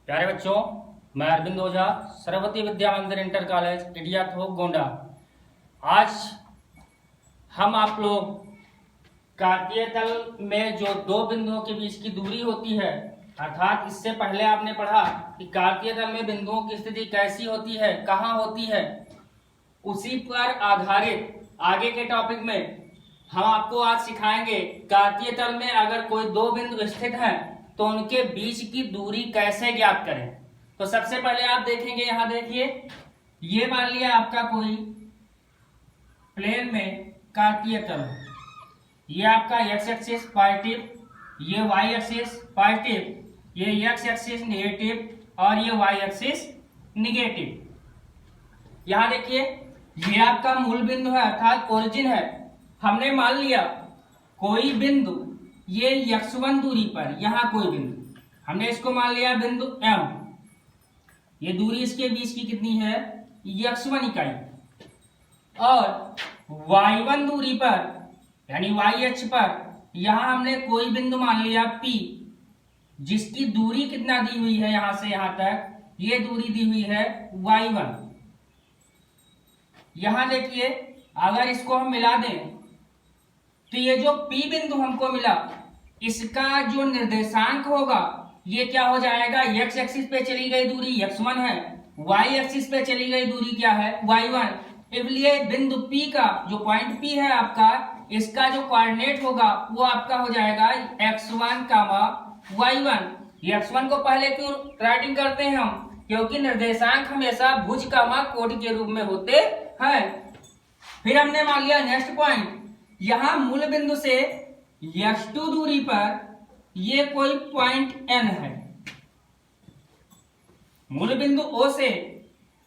प्यारे बच्चों, मैं अरविंद ओझा, सरस्वती विद्या मंदिर इंटर कॉलेज इडिया थोक गोंडा। आज हम आप लोग कार्तीय तल में जो दो बिंदुओं के बीच की दूरी होती है, अर्थात इससे पहले आपने पढ़ा कि कार्तीय तल में बिंदुओं की स्थिति कैसी होती है, कहाँ होती है, उसी पर आधारित आगे के टॉपिक में हम आपको आज सिखाएंगे कार्तीय तल में अगर कोई दो बिंदु स्थित हैं तो उनके बीच की दूरी कैसे ज्ञात करें। तो सबसे पहले आप देखेंगे, यहां देखिए, ये मान लिया आपका कोई प्लेन में कार्तीय तल है। ये आपका एक्स एक्सिस पॉजिटिव, ये वाई एक्सिस पॉजिटिव, ये एक्स एक्सिस नेगेटिव और ये वाई एक्सिस निगेटिव। यहां देखिए, ये आपका मूल बिंदु है अर्थात ओरिजिन है। हमने मान लिया कोई बिंदु ये x1 दूरी पर, यहां कोई बिंदु, हमने इसको मान लिया बिंदु M। ये दूरी इसके बीच की कितनी है, x1 इकाई। और y1 दूरी पर यानी YH पर यहां हमने कोई बिंदु मान लिया P, जिसकी दूरी कितना दी हुई है, यहां से यहां तक ये दूरी दी हुई है y1। यहां देखिए, अगर इसको हम मिला दें तो ये जो P बिंदु हमको मिला, इसका जो निर्देशांक होगा ये क्या हो जाएगा, x एक्सिस पे चली गई दूरी x1 है, y एक्सिस पे चली गई दूरी क्या है, y1। इसलिए बिंदु P का जो पॉइंट P है आपका, इसका जो कोऑर्डिनेट होगा वो आपका हो जाएगा x1 y1। ये x1 को पहले क्यों राइटिंग करते हैं हम, क्योंकि निर्देशांक हमेशा भुज कोण के रूप में होते हैं। फिर हमने मान लिया नेक्स्ट पॉइंट, यहां मूल बिंदु से x2 दूरी पर ये कोई पॉइंट n है। मूल बिंदु O से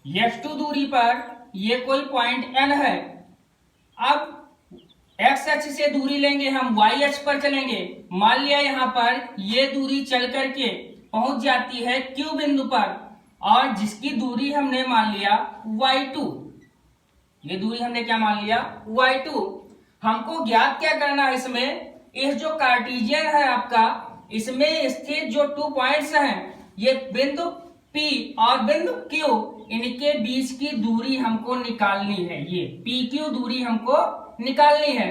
x2 दूरी पर ये कोई पॉइंट n है। अब x अक्ष से दूरी लेंगे हम, y अक्ष पर चलेंगे। मान लिया यहां पर ये दूरी चल करके पहुंच जाती है Q बिंदु पर, और जिसकी दूरी हमने मान लिया y2। ये दूरी हमने क्या मान लिया, y2। हमको ज्ञात क्या करना है इसमें, इस जो कार्टेशियन है आपका, इसमें स्थित जो 2 पॉइंट्स हैं, ये बिंदु P और बिंदु Q, इनके बीच की दूरी हमको निकालनी है। ये PQ दूरी हमको निकालनी है।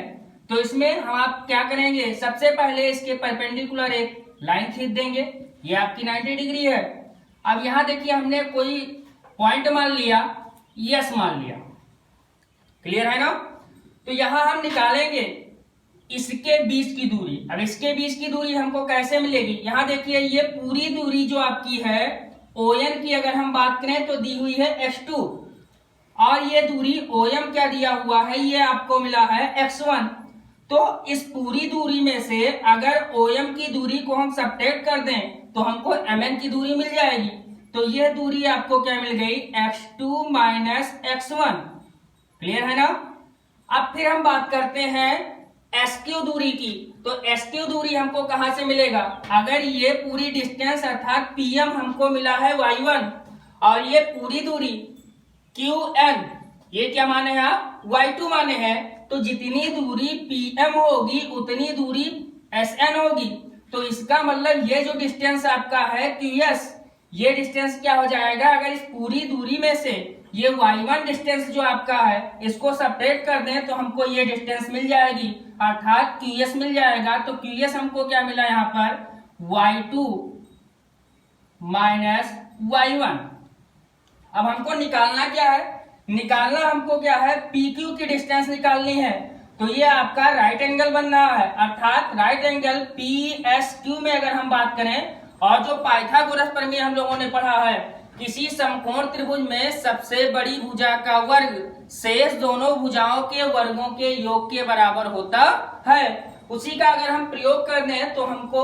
तो इसमें हम आप क्या करेंगे, सबसे पहले इसके परपेंडिकुलर एक लाइन खींच देंगे, ये आपकी 90 डिग्री है। अब यहां देखिए, हमने कोई पॉइंट मान लिया, यस मान लिया, क्लियर है ना। तो यहां हम निकालेंगे इसके बीच की दूरी। अब इसके बीच की दूरी हमको कैसे मिलेगी, यहां देखिए, ये पूरी दूरी जो आपकी है ON की अगर हम बात करें तो दी हुई है x2, और ये दूरी OM क्या दिया हुआ है, ये आपको मिला है x1। तो इस पूरी दूरी में से अगर OM की दूरी को हम सब्ट्रैक्ट कर दें तो हमको MN की दूरी मिल जाएगी। तो ये दूरी आपको क्या मिल गई, x2 माइनस x1, क्लियर है ना। अब फिर हम बात करते हैं SQ दूरी की। तो SQ दूरी हमको कहां से मिलेगा, अगर ये पूरी डिस्टेंस अर्थात PM हमको मिला है y1, और ये पूरी दूरी QN ये क्या माने हैं आप, y2 माने हैं, तो जितनी दूरी PM होगी उतनी दूरी SN होगी। तो इसका मतलब ये जो डिस्टेंस आपका है QS, ये डिस्टेंस क्या हो जाएगा, अगर इस पूरी दूरी में से ये y1 डिस्टेंस जो आपका है इसको सब्ट्रैक्ट कर दें तो हमको ये डिस्टेंस मिल जाएगी, अर्थात QS मिल जाएगा। तो QS हमको क्या मिला यहां पर, y2 माइनस y1। अब हमको निकालना क्या है, निकालना हमको क्या है, PQ की डिस्टेंस निकालनी है। तो ये आपका राइट एंगल बन रहा है, अर्थात राइट एंगल PSQ में अगर हम बात करें, और जो पाइथागोरस प्रमेय हम लोगों ने पढ़ा है, किसी समकोण त्रिभुज में सबसे बड़ी भुजा का वर्ग शेष दोनों भुजाओं के वर्गों के योग के बराबर होता है। उसी का अगर हम प्रयोग कर दें तो हमको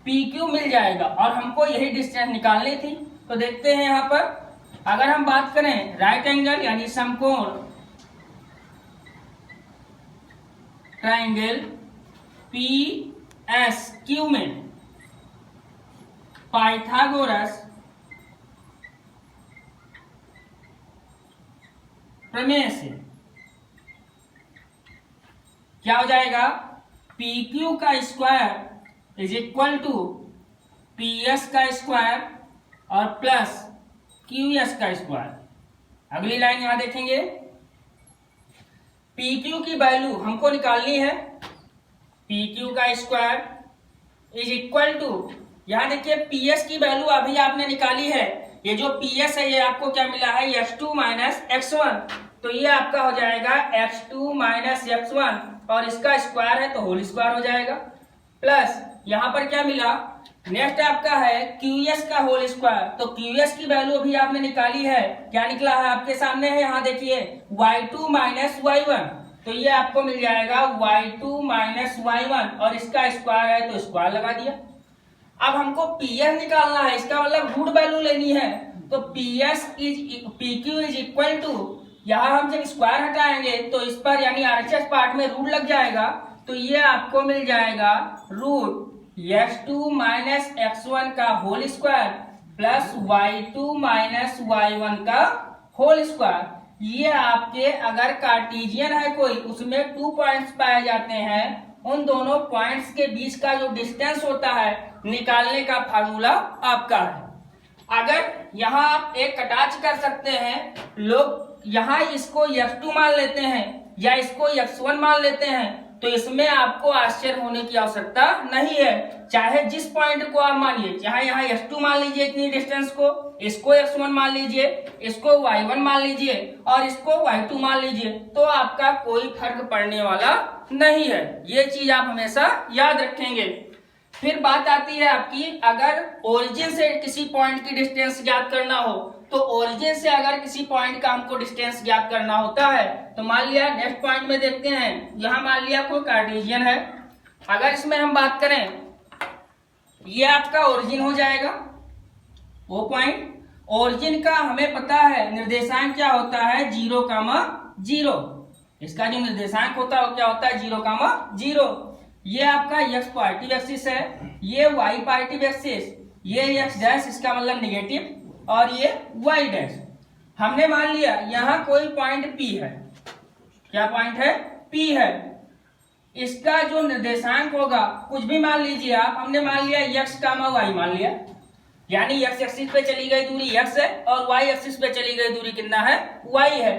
PQ मिल जाएगा, और हमको यही डिस्टेंस निकालनी थी। तो देखते हैं यहां पर, अगर हम बात करें राइट एंगल यानी समकोण ट्राइंगल PSQ में पाइथागोरस प्रमेय से क्या हो जाएगा, PQ का square is equal to PS का स्क्वायर और प्लस QS का स्क्वायर। अगली लाइन यहां देखेंगे, PQ की वैल्यू हमको निकालनी है, PQ का स्क्वायर इज इक्वल टू, यहां देखिए PS की वैल्यू अभी आपने निकाली है, ये जो PS है ये आपको क्या मिला है, x2 माइनस x1, तो ये आपका हो जाएगा x2 माइनस x1 और इसका स्क्वायर है तो होल स्क्वायर हो जाएगा, प्लस यहां पर क्या मिला, नेक्स्ट आपका है QS का होल स्क्वायर, तो QS की वैल्यू अभी आपने निकाली है, क्या निकला है आपके सामने है, यहाँ देखिए y2 माइनस y1, तो ये आपको मिल जाएगा y2 माइनस y1 और इसका स्क्वायर है तो स्क्वायर लगा दिया। अब हमको PS निकालना है, इसका मतलब रूट वैल्यू लेनी है, तो PQ इज इक्वल टू, यहाँ हम जब स्क्वायर हटाएंगे तो इस पर यानी RHS पार्ट में रूट लग जाएगा, तो ये आपको मिल जाएगा रूट x2 माइनस x1 का whole square plus y2 minus y1 का होल स्क्वायर। ये आपके अगर कार्टेशियन है कोई, उसमें 2 पॉइंट्स पाए जाते हैं, उन दोनों पॉइंट्स के बीच का जो डिस्टेंस होता है निकालने का फार्मूला आपका है। अगर यहाँ आप एक कटाच कर सकते हैं, लोग यहाँ इसको x2 मान लेते हैं या इसको x1 मान लेते हैं, तो इसमें आपको आश्चर्य होने की आवश्यकता नहीं है, चाहे जिस पॉइंट को आप मानिए, चाहे यहाँ x2 मान लीजिए इतनी डिस्टेंस को, इसको x1 मान लीजिए, इसको y1 मान लीजिए और इसको y2 मान लीजिए, तो आपका कोई फर्क पड़ने वाला नहीं है। ये चीज आप हमेशा याद रखेंगे। फिर बात आती है आपकी, अगर ओरिजिन से किसी पॉइंट की डिस्टेंस ज्ञात करना हो, तो ओरिजिन से अगर किसी पॉइंट का हमको डिस्टेंस ज्ञात करना होता है, तो मान लिया नेक्स्ट पॉइंट में देखते हैं, यहां मान लिया कोई कार्टेशियन है, अगर इसमें हम बात करें, ये आपका ओरिजिन हो जाएगा, वो पॉइंट। ओरिजिन का हमें पता है निर्देशांक क्या होता है, 0,0। इसका जो निर्देशांक होता है वो क्या होता है, 0,0। ये आपका x पॉजिटिव एक्सिस है, ये y पॉजिटिव एक्सिस, ये x डैश इसका मतलब निगेटिव और ये y डैश। हमने मान लिया यहाँ कोई पॉइंट P है, क्या पॉइंट है, P है, इसका जो निर्देशांक होगा कुछ भी मान लीजिए आप, हमने मान लिया x, y मान लिया, यानी x एक्सिस पे चली गई दूरी x है और y एक्सिस पे चली गई दूरी कितना है, y है।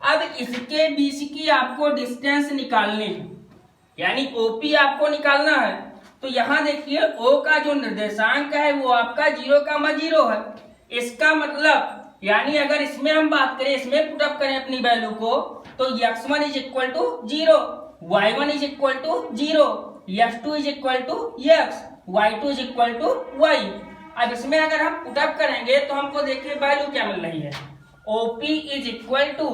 अब इसके बीच की आपको डिस्टेंस निकालनी है, यानी OP आपको निकालना है, तो यहां देखिए O का जो निर्देशांक है वो आपका 0,0 है। इसका मतलब यानी अगर इसमें हम बात करें, इसमें पुटअप करें अपनी वैल्यू को, तो x1 is equal to 0, y1 is equal to 0, x2 is equal to x, y2 is equal to y। अब इसमें अगर हम पुटअप करेंगे तो हमको देखिए वैल्यू क्या मिल रही है, OP इज इक्वल टू,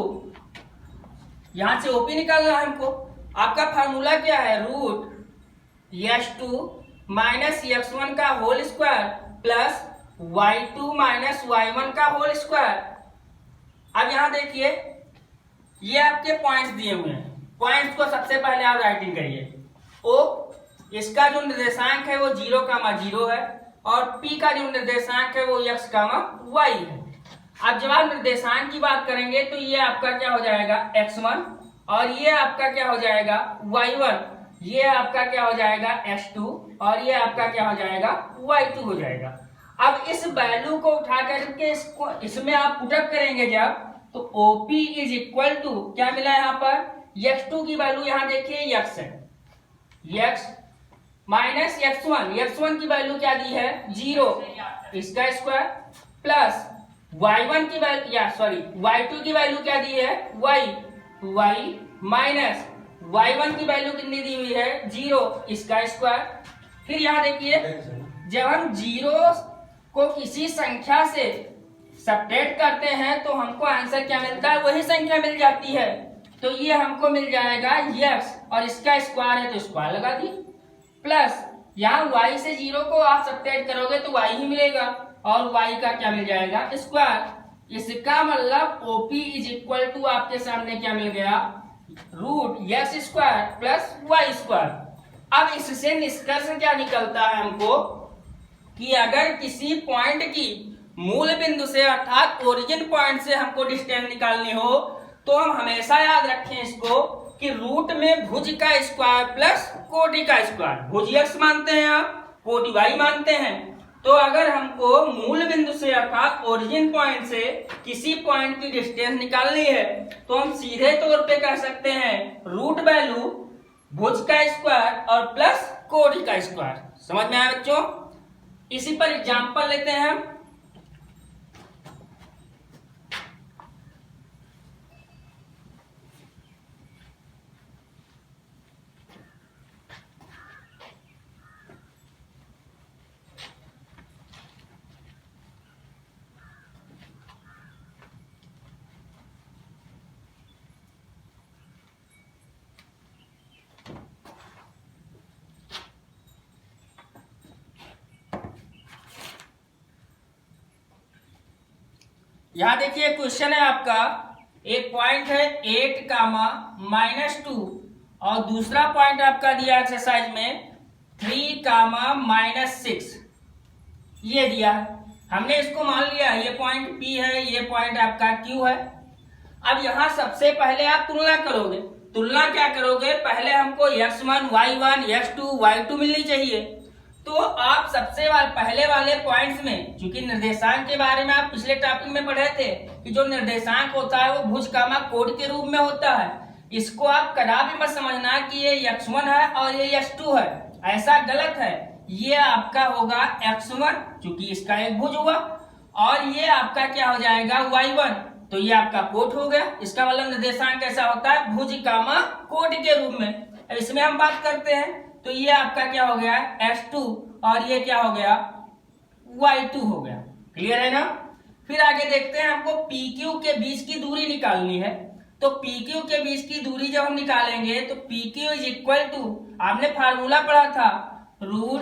यहां से OP निकालना है हमको, आपका फार्मूला क्या है, रूट x2 माइनस x1 का whole square plus y2 minus y1 का होल स्क्वायर। अब यहां देखिए ये आपके पॉइंट्स दिए हुए हैं, पॉइंट्स को सबसे पहले आप राइटिंग करिए। O इसका जो निर्देशांक है वो 0,0 है और P का जो निर्देशांक है वो x, y है। अब जब आप निर्देशांक की बात करेंगे तो ये आपका क्या हो जाएगा, x1 और ये आपका क्या हो जाएगा, y1, ये आपका क्या हो जाएगा, x2 और ये आपका क्या हो जाएगा, y2 हो जाएगा। अब इस वैल्यू को उठा करके इसमें आप पुटअप करेंगे जब, तो OP इज इक्वल टू क्या मिला यहाँ पर, x2 की वैल्यू यहाँ देखिए x है, x माइनस x1 की वैल्यू क्या दी है, 0, इसका स्क्वायर प्लस y1 की वैल्यू y2 की वैल्यू क्या दी है, y माइनस y1 की वैल्यू कितनी दी हुई है, 0, इसका स्क्वायर। फिर यहाँ देखिए जब हम 0 को किसी संख्या से सब्ट्रैक्ट करते हैं तो हमको आंसर क्या मिलता है, वही संख्या मिल जाती है, तो ये हमको मिल जाएगा x और इसका स्क्वायर है तो स्क्वायर लगा दी, प्लस यहाँ y से 0 को आप सब्ट्रैक्ट करोगे तो y ही मिलेगा और y का क्या मिल जाएगा, स्क्वायर। इसका मतलब OP इज इक्वल टू आपके सामने क्या मिल गया, root x square plus y square. अब इससे निष्कर्ष क्या निकलता है हमको, कि अगर किसी पॉइंट की मूल बिंदु से अर्थात ओरिजिन पॉइंट से हमको डिस्टेंस निकालनी हो, तो हम हमेशा याद रखें इसको कि रूट में भुज का स्क्वायर प्लस कोटि का स्क्वायर, भुज x मानते हैं आप, कोटि y मानते हैं, तो अगर हमको मूल बिंदु से अर्थात ओरिजिन पॉइंट से किसी पॉइंट की डिस्टेंस निकालनी है तो हम सीधे तौर पे कह सकते हैं रूट वैल्यू भुज का स्क्वायर और प्लस कोण का स्क्वायर। समझ में आया बच्चों? इसी पर एग्जांपल लेते हैं हम। यहां देखिए क्वेश्चन है आपका, एक पॉइंट है 8 कामा -2 और दूसरा पॉइंट आपका दिया एक्सरसाइज में 3 कामा -6 ये दिया है। हमने इसको मान लिया ये पॉइंट P है, ये पॉइंट आपका Q है। अब यहां सबसे पहले आप तुलना करोगे। तुलना क्या करोगे? पहले हमको x1 y1 x2 y2 मिलनी चाहिए। तो आप सबसे पहले वाले पॉइंट्स में, चूंकि निर्देशांक के बारे में आप पिछले टॉपिक में पढ़े थे कि जो निर्देशांक होता है वो भुज कामा कोण के रूप में होता है। इसको आप कदा भी मत समझना कि ये x1 है और ये x2 है, ऐसा गलत है। ये आपका होगा x1 चूंकि इसका एक भुज हुआ, और ये आपका क्या हो जाएगा y1, तो ये आपका कोट हो गया। इसका मतलब निर्देशांक कैसा होता है? भुज कामा कोट के रूप में। अब इसमें हम बात करते हैं तो ये आपका क्या हो गया x2 और ये क्या हो गया y2 हो गया। क्लियर है ना? फिर आगे देखते हैं, हमको PQ के बीच की दूरी निकालनी है। तो PQ के बीच की दूरी जब हम निकालेंगे तो PQ इज इक्वल टू, आपने फार्मूला पढ़ा था, रूट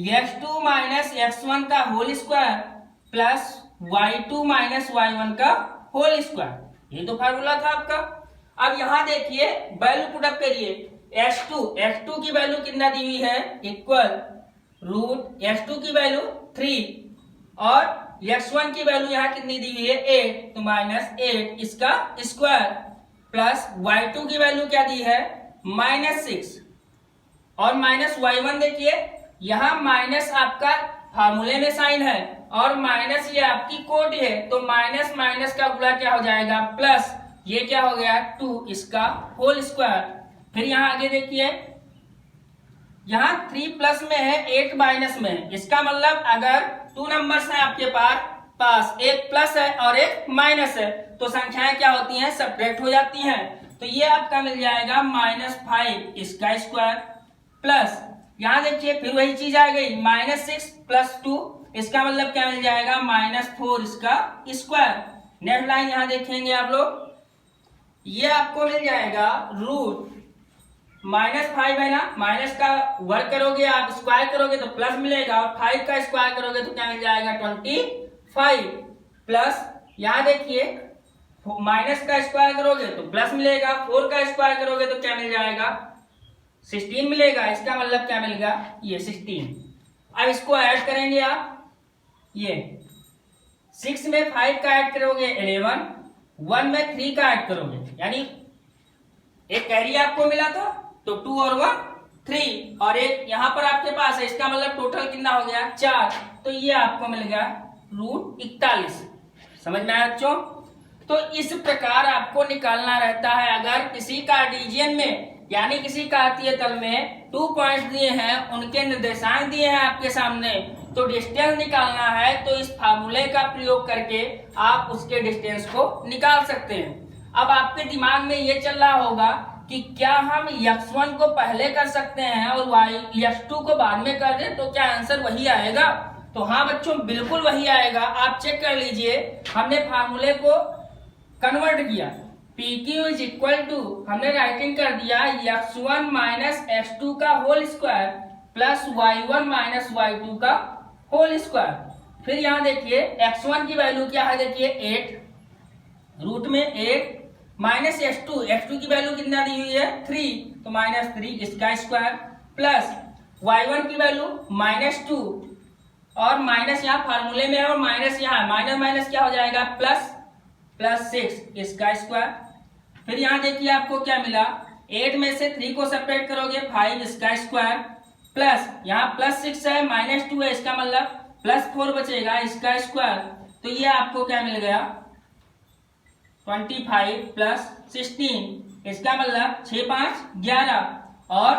x2 माइनस x1 का whole square plus y2 minus y1 का होल स्क्वायर। ये तो फार्मूला था आपका। अब यहां देखिए वैल्यू पुटअप करिए। x2 की वैल्यू कितना दी हुई है? इक्वल रूट x2 की वैल्यू 3 और x1 की वैल्यू यहाँ कितनी दी हुई है? 8, तो -8 इसका स्क्वायर प्लस y2 की वैल्यू क्या दी है? -6 और माइनस y1 देखिए यहाँ माइनस आपका फार्मूले में साइन है और माइनस ये आपकी कोड है, तो माइनस माइनस का गुणा क्या हो जाएगा? प्लस, ये क्या हो गया? 2 इसका होल स्क्वायर। फिर यहाँ आगे देखिए, यहाँ 3 प्लस में है 8 माइनस में है। इसका मतलब अगर 2 नंबर्स हैं आपके पास, एक प्लस है और एक माइनस है, तो संख्याएं क्या होती हैं? सब्ट्रैक्ट हो जाती हैं। तो ये आपका मिल जाएगा -5 इसका स्क्वायर प्लस, यहाँ देखिए फिर वही चीज आ गई -6 प्लस 2, इसका मतलब क्या मिल जाएगा? -4 इसका स्क्वायर। नेक्स्ट लाइन यहाँ देखेंगे आप लोग, ये आपको मिल जाएगा रूट -5 है ना, माइनस का वर्ग करोगे आप, स्क्वायर करोगे तो प्लस मिलेगा, और 5 का स्क्वायर करोगे तो क्या मिल जाएगा? 25 प्लस, यहाँ देखिए माइनस का स्क्वायर करोगे तो प्लस मिलेगा, 4 का स्क्वायर करोगे तो क्या मिल जाएगा? 16 मिलेगा। इसका मतलब क्या मिलेगा? ये 16। अब इसको ऐड करेंगे आप, ये 6 में 5 का ऐड करोगे 11, 1 में 3 का ऐड करोगे, यानी एक कैरी आपको मिला था तो 2 और 1 3, और एक यहाँ पर आपके पास है, इसका मतलब टोटल कितना हो गया? 4, तो ये आपको मिल गया रूट 41। समझ में आया बच्चों? तो इस प्रकार आपको निकालना रहता है। अगर किसी कार्टेशियन में यानी किसी कार्तीय तल में 2 पॉइंट्स दिए हैं, उनके निर्देशांक दिए हैं आपके सामने, तो डिस्टेंस निकालना है तो इस फार्मूले का प्रयोग करके आप उसके डिस्टेंस को निकाल सकते हैं। अब आपके दिमाग में ये चल रहा होगा कि क्या हम x1 को पहले कर सकते हैं और x2 को बाद में कर दें तो क्या आंसर वही आएगा? तो हाँ बच्चों, बिल्कुल वही आएगा। आप चेक कर लीजिए, हमने फार्मूले को कन्वर्ट किया, PQ इज इक्वल टू, हमने राइटिंग कर दिया x1 माइनस x2 का whole square plus y1 minus y2 का होल स्क्वायर। फिर यहाँ देखिए x1 की वैल्यू क्या है? देखिए 8, रूट में 8 माइनस x2 की वैल्यू कितना दी हुई है? 3, तो -3 इसका स्क्वायर प्लस y1 की वैल्यू -2, और माइनस यहाँ फार्मूले में है और माइनस यहाँ, माइनस माइनस क्या हो जाएगा? प्लस 6 इसका स्क्वायर। फिर यहाँ देखिए आपको क्या मिला? 8 में से 3 को सेपरेट करोगे 5 इसका स्क्वायर प्लस यहाँ +6 है -2 है, इसका मतलब प्लस 4 बचेगा इसका स्क्वायर, तो ये आपको क्या मिल गया 25 प्लस 16, इसका मतलब 6 5 11 और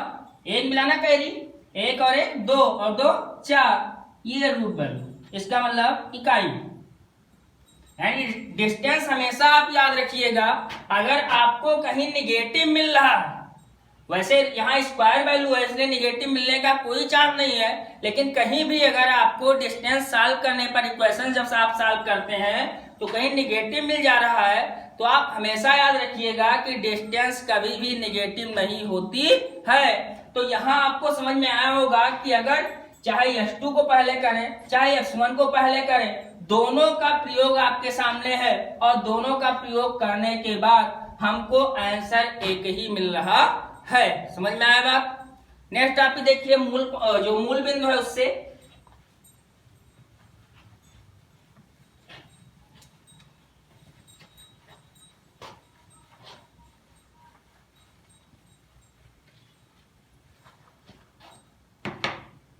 एक मिलाना कैरी, एक और एक 2 और 2 4, ये रूट वैल्यू, इसका मतलब इकाई। यानी डिस्टेंस हमेशा आप याद रखिएगा, अगर आपको कहीं निगेटिव मिल रहा है, वैसे यहाँ स्क्वायर वैल्यू है इसलिए निगेटिव मिलने का कोई चांस नहीं है, लेकिन कहीं भी अगर आपको डिस्टेंस सॉल्व करने पर इक्वेशन जब आप सॉल्व करते हैं तो कहीं निगेटिव मिल जा रहा है, तो आप हमेशा याद रखिएगा कि डिस्टेंस कभी भी निगेटिव नहीं होती है। तो यहाँ आपको समझ में आया होगा कि अगर चाहे x2 को पहले करें चाहे x1 को पहले करें, दोनों का प्रयोग आपके सामने है और दोनों का प्रयोग करने के बाद हमको आंसर एक ही मिल रहा है। समझ में आया बात? नेक्स्ट आप देखिए जो मूल बिंदु है उससे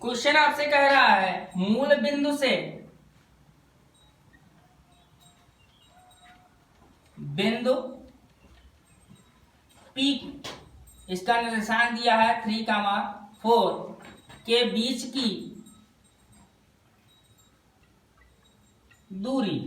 क्वेश्चन आपसे कह रहा है मूल बिंदु से बिंदु P, इसका निर्देशांक दिया है 3, 4 के बीच की दूरी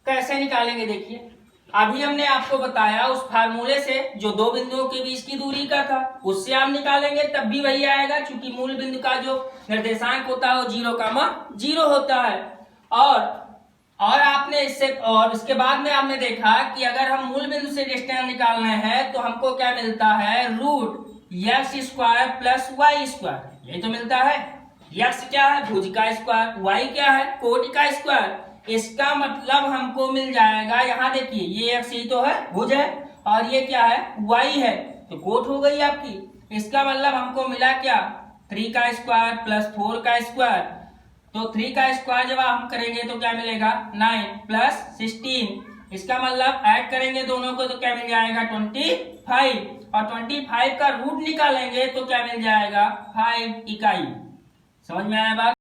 कैसे निकालेंगे। देखिए अभी हमने आपको बताया उस फार्मूले से जो दो बिंदुओं के बीच की दूरी का था, उससे आप निकालेंगे तब भी वही आएगा, क्योंकि मूल बिंदु का जो निर्देशांक होता है वो 0, 0 होता है। और आपने इसके बाद में आपने देखा कि अगर हम मूल बिंदु से डिस्टेंस निकालना है तो हमको क्या मिलता है, root x square plus y square, यही तो मिलता है। x क्या है, भुज का स्क्वायर, y क्या है, कोटि का स्क्वायर। इसका मतलब हमको मिल जाएगा, यहाँ देखिए ये x ही तो है, भुज है, और ये क्या है, y है, तो कोट हो गई आपकी। इसका मतलब हमको मिला क्या, 3 का स्क्वायर प्लस 4 का स्क्वायर। तो 3 का स्क्वायर जब हम करेंगे तो क्या मिलेगा, 9 प्लस 16, इसका मतलब ऐड करेंगे दोनों को तो क्या मिल जाएगा 25, और 25 का रूट निकालेंगे तो क्या मिल जाएगा 5 इकाई। समझ में आया बात?